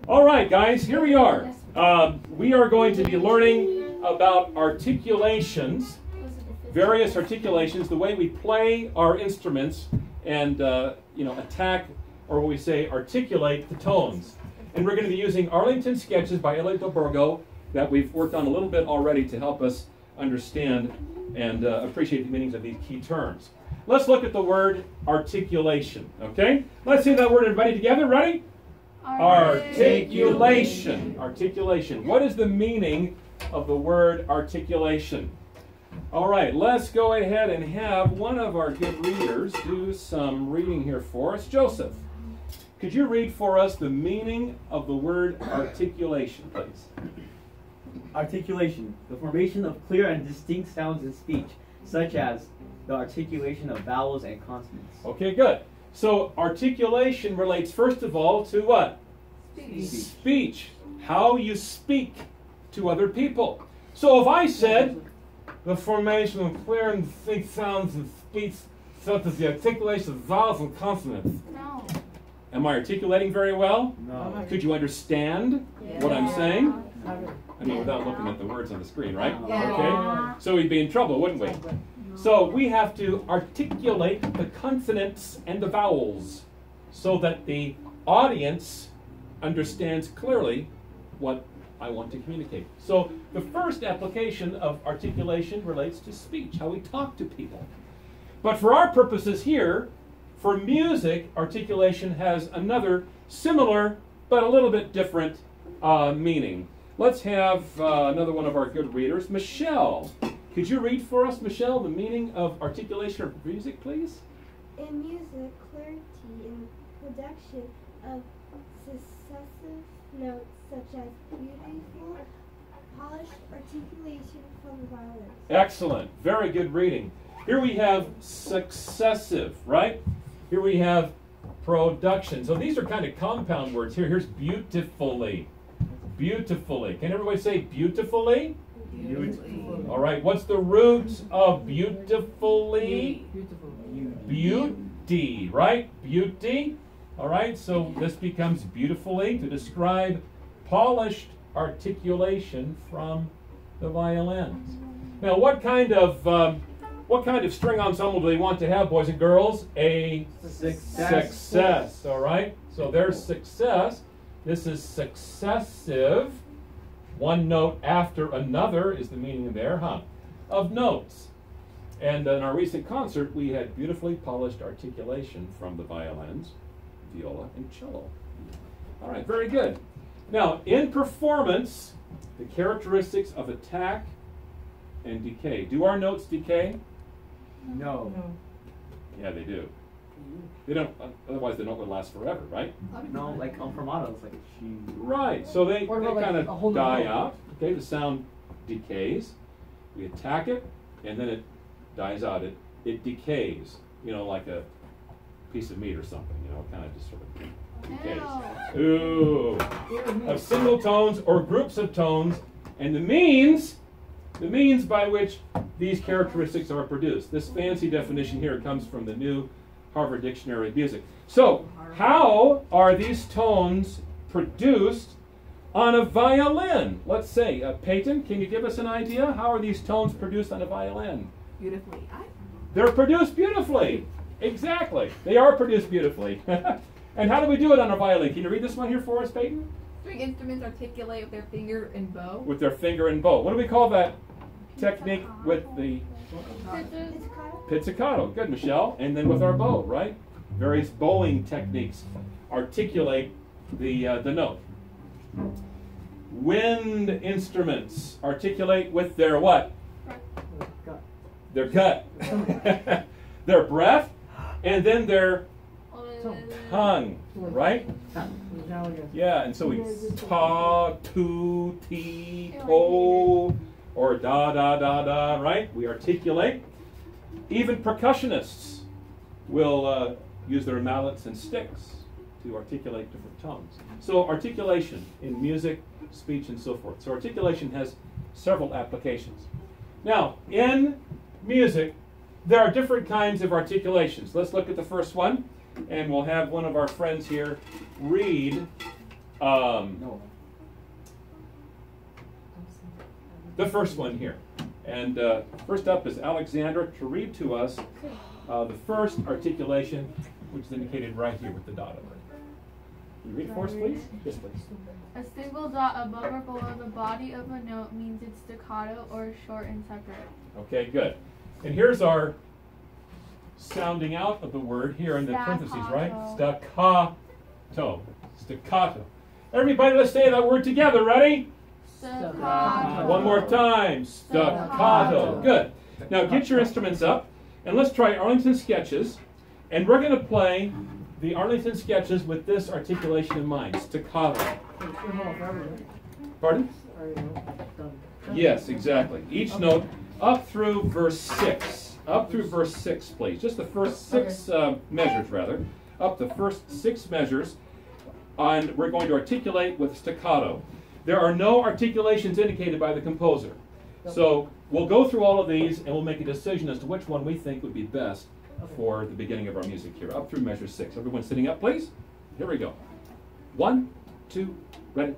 All right, guys, here we are. We are going to be learning about articulations, various articulations, the way we play our instruments and attack, or what we say, articulate the tones. And we're going to be using Arlington Sketches by Elliott DelBorgo that we've worked on a little bit already to help us understand and appreciate the meanings of these key terms. Let's look at the word articulation, okay? Let's see that word, everybody, together. Ready? Articulation. Articulation. What is the meaning of the word articulation? All right, let's go ahead and have one of our good readers do some reading here for us. Joseph, could you read for us the meaning of the word articulation, please? Articulation, the formation of clear and distinct sounds in speech, such as the articulation of vowels and consonants. Okay, good. So articulation relates first of all to what? Speech. How you speak to other people. So if I said the formation of clear and distinct sounds in speech, such as the articulation of vowels and consonants. No. Am I articulating very well? No. Could you understand what I'm saying? I mean, without looking at the words on the screen, right? Yeah. Okay. So we'd be in trouble, wouldn't we? So we have to articulate the consonants and the vowels so that the audience understands clearly what I want to communicate. So the first application of articulation relates to speech, how we talk to people. But for our purposes here, for music, articulation has another similar but a little bit different meaning. Let's have another one of our good readers, Michelle. Could you read for us, Michelle, the meaning of articulation of music, please? In music, clarity in production of successive notes such as beautiful, polished articulation from the violin. Excellent. Very good reading. Here we have successive, right? Here we have production. So these are kind of compound words. Here's beautifully. Beautifully. Can everybody say beautifully? Beautiful. All right, what's the root of beautifully? Beauty, right? Beauty. All right, so this becomes beautifully to describe polished articulation from the violins. Now, what kind of string ensemble do they want to have, boys and girls? A success. All right, so there's success. This is successive. One note after another is the meaning there, of notes. And in our recent concert, we had beautifully polished articulation from the violins, viola, and cello. All right, very good. Now, in performance, the characteristics of attack and decay. Do our notes decay? No. Yeah, they do. They don't. Otherwise, they don't last forever, right? No, like fermatos, like she. Right. So they Or like kind a of whole die note. out. Okay, the sound decays. We attack it, and then it dies out. It decays. You know, like a piece of meat or something. You know, kind of just sort of decays. Ooh. Of single tones or groups of tones, and the means by which these characteristics are produced. This fancy definition here comes from the new Harvard Dictionary of Music. So, how are these tones produced on a violin? Let's say, Peyton, can you give us an idea? How are these tones produced on a violin? Beautifully. They're produced beautifully. Exactly. They are produced beautifully. And how do we do it on a violin? Can you read this one here for us, Peyton? String instruments articulate with their finger and bow. With their finger and bow. What do we call that technique with the pizzicato? Good, Michelle. And then with our bow, right? Various bowing techniques articulate the note. Wind instruments articulate with their what? Their gut. Their breath, and then their tongue, right? Yeah, and so we ta, tu, ti, to, or da, da, da, da, right? We articulate. Even percussionists will use their mallets and sticks to articulate different tones. So articulation in music, speech, and so forth. So articulation has several applications. Now, in music, there are different kinds of articulations. Let's look at the first one, and we'll have one of our friends here read the first one here. And first up is Alexandra to read to us the first articulation, which is indicated right here with the dot over it. Can you read it for us, please? Yes, please. A single dot above or below the body of a note means it's staccato or short and separate. Okay, good. And here's our sounding out of the word here in the parentheses, right? Staccato. Staccato. Everybody, let's say that word together. Ready? Staccato. One more time. Staccato. Good. Now get your instruments up, and let's try Arlington Sketches. And we're going to play the Arlington Sketches with this articulation in mind. Staccato. Pardon? Yes, exactly. Each note up through verse 6. Up through verse 6, please. Just the first six measures, rather. Up the first 6 measures. And we're going to articulate with staccato. There are no articulations indicated by the composer. So we'll go through all of these and we'll make a decision as to which one we think would be best for the beginning of our music here. Up through measure 6. Everyone sitting up, please. Here we go. 1, 2, ready.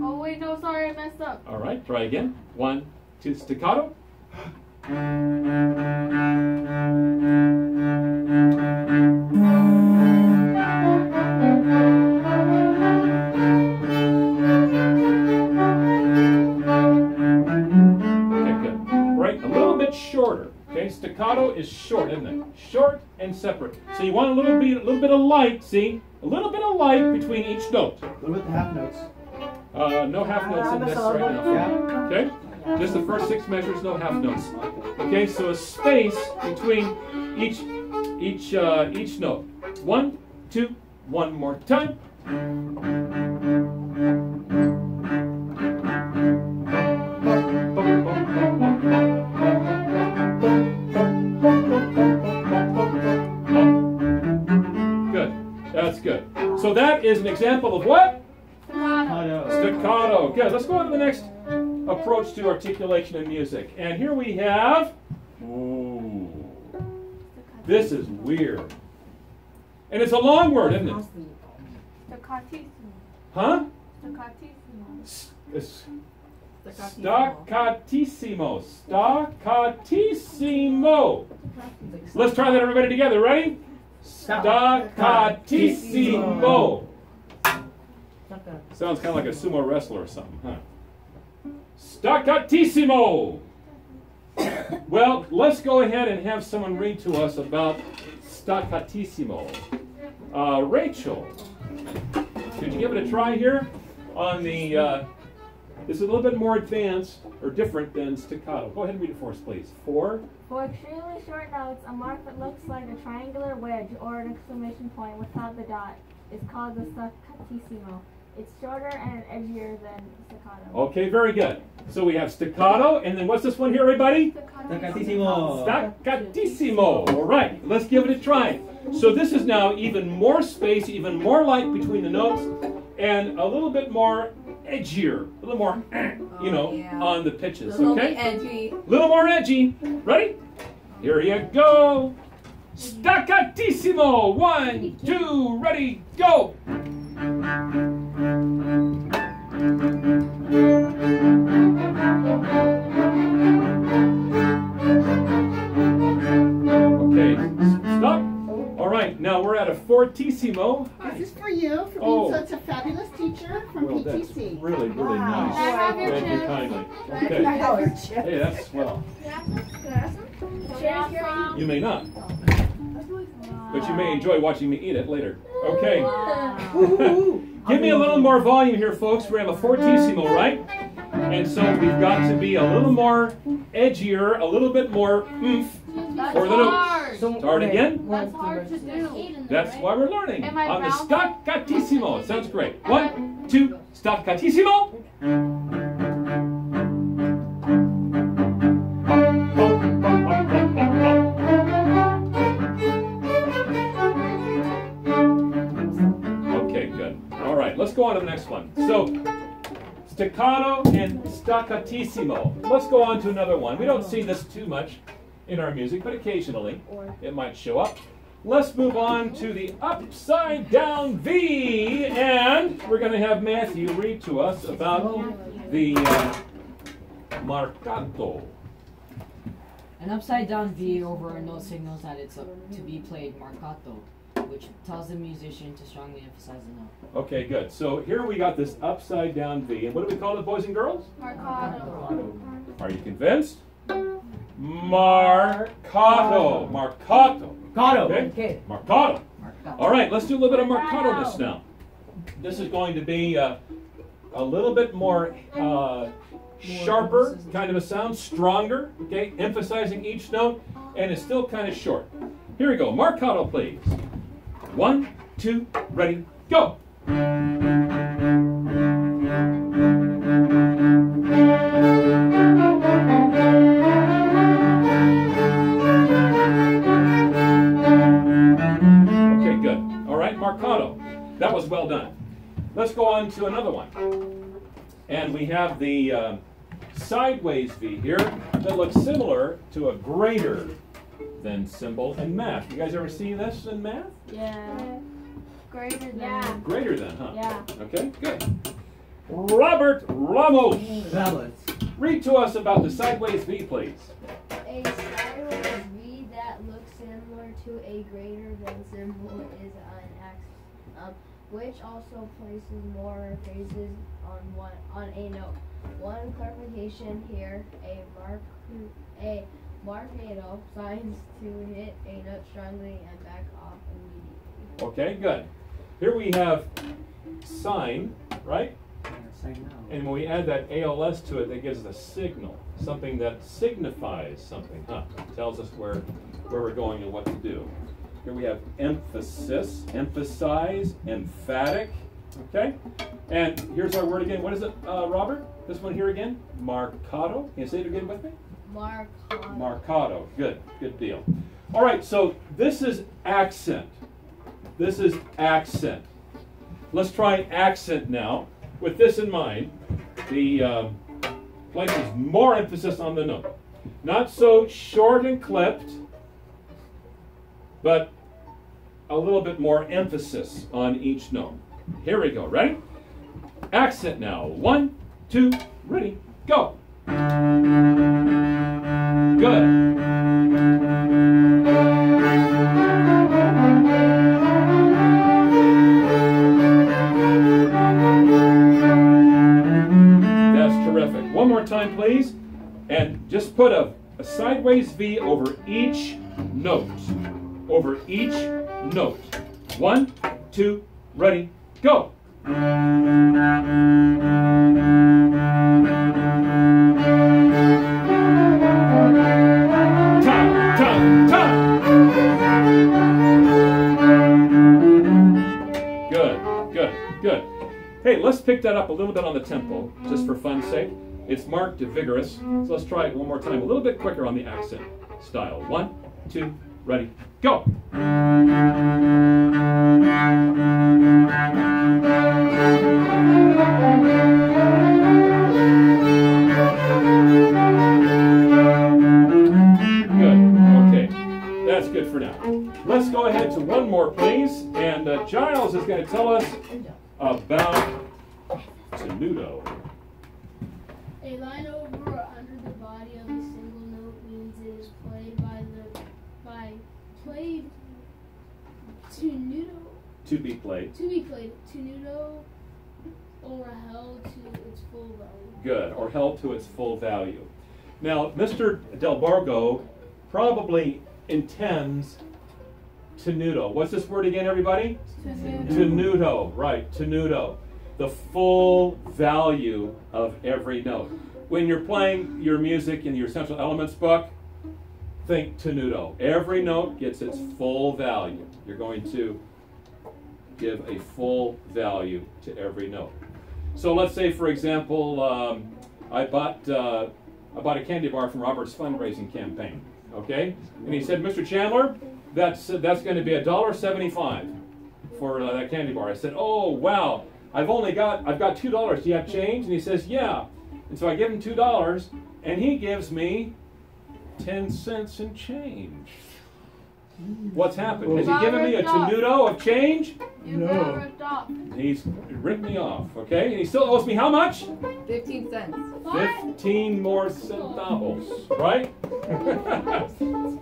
Oh wait, no, sorry, I messed up. All right, try again. 1, 2, staccato. Shorter. Okay, staccato is short, isn't it? Short and separate. So you want a little bit of light. See, a little bit of light between each note. What about the half notes? No half notes in this right now. Okay, just the first 6 measures, no half notes. Okay, so a space between each note. 1, 2, one more time. That's good. So that is an example of what? Staccato. Staccato. Good. Let's go on to the next approach to articulation in music. And here we have... Ooh. This is weird. And it's a long word, isn't it? Staccatissimo. Huh? Staccatissimo. Staccatissimo. Staccatissimo. Let's try that, everybody, together. Ready? Staccatissimo. Sounds kind of like a sumo wrestler or something, huh? Staccatissimo. Well, let's go ahead and have someone read to us about staccatissimo. Rachel, could you give it a try here on the... this is a little bit more advanced or different than staccato. Go ahead and read it for us, please. For extremely short notes, a mark that looks like a triangular wedge or an exclamation point without the dot is called the staccatissimo. It's shorter and edgier than staccato. Okay, very good. So we have staccato, and then what's this one here, everybody? Staccatissimo. Staccatissimo. All right, let's give it a try. So this is now even more space, even more light between the notes, and a little bit more edgier, a little more, on the pitches. A little okay? bit edgy. A little more edgy. Ready? Here you go. Staccatissimo. 1, 2, ready, go. Okay, stop. All right, now we're at a fortissimo. This is for you, for being such a fabulous teacher from Well, that's PTC. really, really nice. Can I have your Thank you chips? kindly. Can I Okay. have your chips? Hey, that's swell. You may not, but you may enjoy watching me eat it later. Okay. Give me a little more volume here, folks. We have a fortissimo, right? And so we've got to be a little more edgier, a little bit more oomph for the notes. Start again. That's hard to do. That's why we're learning Am I on the bouncing? staccatissimo. It sounds great. 1, 2, staccatissimo. Okay, good. All right, let's go on to the next one. So, staccato and staccatissimo. Let's go on to another one. We don't see this too much in our music, but occasionally it might show up. let's move on to the Upsidedown V, and we're going to have Matthew read to us about the marcato. An upside-down V over a note signals that it's to be played marcato, which tells the musician to strongly emphasize the note. Okay, good. So here we got this upside-down V, and what do we call it, boys and girls? Marcato. Are you convinced? Marcato. Marcato. Cotto. Okay. Marcato. All right, let's do a little bit of marcato-ness now. This is going to be a little bit more sharper kind of a sound, stronger, okay, emphasizing each note, and it's still kind of short. Here we go. Marcato, please. 1, 2, ready, go. Okay, good. All right, marcato. That was well done. Let's go on to another one. And we have the sideways V here that looks similar to a greater than symbol in math. You guys ever see this in math? Yeah. Greater than. Yeah. Greater than, huh? Yeah. Okay, good. Robert Ramos, Balance. read to us about the sideways V, please. A sideways V that looks similar to a greater than symbol is an accent, which also places more phrases on a note. One clarification here: a marcato signs to hit a note strongly and back off immediately. Okay, good. Here we have sign, right? And when we add that ALS to it, that gives us a signal, something that signifies something, huh? Tells us where we're going and what to do. Here we have emphasis, emphasize, emphatic, okay? And here's our word again. What is it, Robert? This one here again? Marcato. Can you say it again with me? Marcato. Marcato. Good. Good deal. All right, so this is accent. This is accent. Let's try accent now. With this in mind, the places more emphasis on the note. Not so short and clipped, but a little bit more emphasis on each note. Here we go. Ready? Accent now. 1, 2, ready, go. Good. One more time, please. And just put a sideways V over each note. Over each note. 1, 2, ready, go. Good, good, good. Hey, let's pick that up a little bit on the tempo, just for fun's sake. It's marked to vigorous, so let's try it one more time, a little bit quicker on the accent style. 1, 2, ready, go. Good, okay, that's good for now. Let's go ahead to one more, please, and Giles is going to tell us about tenuto. A line over or under the body of a single note means it is played tenuto. To be played. To be played tenuto or held to its full value. Good, or held to its full value. Now, Mr. DelBorgo probably intends tenuto. What's this word again, everybody? Tenuto, right, tenuto. The full value of every note. When you're playing your music in your essential elements book, think tenuto. Every note gets its full value. You're going to give a full value to every note. So let's say, for example, I bought a candy bar from Robert's fundraising campaign. Okay, and he said, Mr. Chandler, that's going to be $1.75 for that candy bar. I said, oh wow. I've got $2. Do you have change? And he says, yeah. And so I give him $2, and he gives me 10 cents in change. What's happened? Has he given me a tenuto of change? You got ripped off. He's ripped me off, okay? And he still owes me how much? 15 cents. 15 more centavos, right?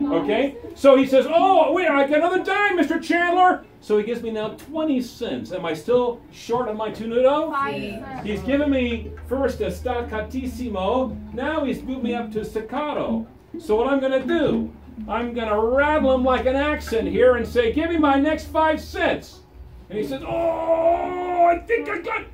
Okay? So he says, oh, wait, I got another dime, Mr. Chandler. So he gives me now 20 cents. Am I still short on my tenuto? 5 cents. He's given me first a staccatissimo. Now he's moved me up to staccato. So what I'm going to do, I'm going to rattle him like an accent here and say, give me my next 5 cents. And he says, oh, I think I got...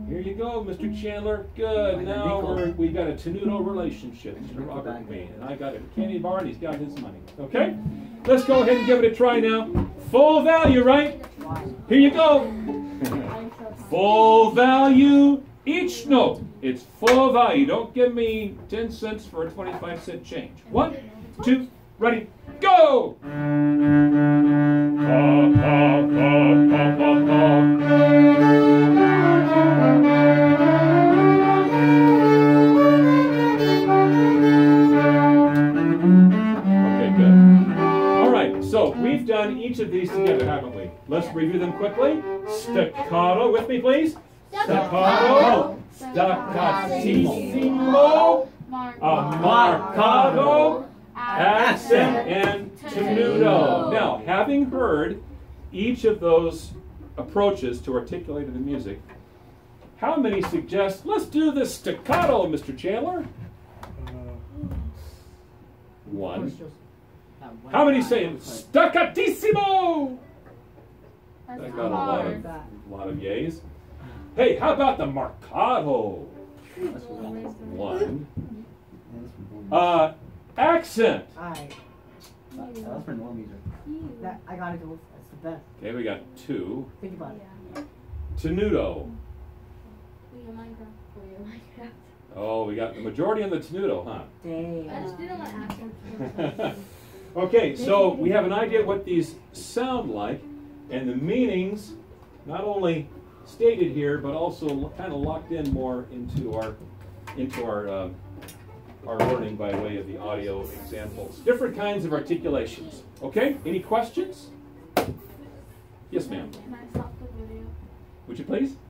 Here you go, Mr. Chandler. Good. Now we've got a tenuto relationship, Mr. Robert and me. And I got a candy bar and he's got his money. Okay? Let's go ahead and give it a try now. Full value, right? Here you go. Full value. Each note, it's full value. Don't give me 10 cents for a 25-cent change. 1, 2, ready, go! Okay, good. All right, so we've done each of these together, haven't we? Let's review them quickly. Staccato, with me, please. Staccato, staccatissimo, marcato, accent, and tenuto. Now, having heard each of those approaches to articulating the music, how many suggest, let's do the staccato, Mr. Chandler? 1. How many say staccatissimo? I got a lot of yays. Hey, how about the marcato? 1. Accent. That's for normies. I gotta go. That's the best. Okay, we got 2. Think about it. Tenuto. Oh, we got the majority on the tenuto, huh? Dang. I just didn't want accent. Okay, so we have an idea what these sound like, and the meanings not only stated here, but also kind of locked in more into our learning by way of the audio examples. Different kinds of articulations. Okay, any questions? Yes, ma'am. Can I stop the video? Would you please?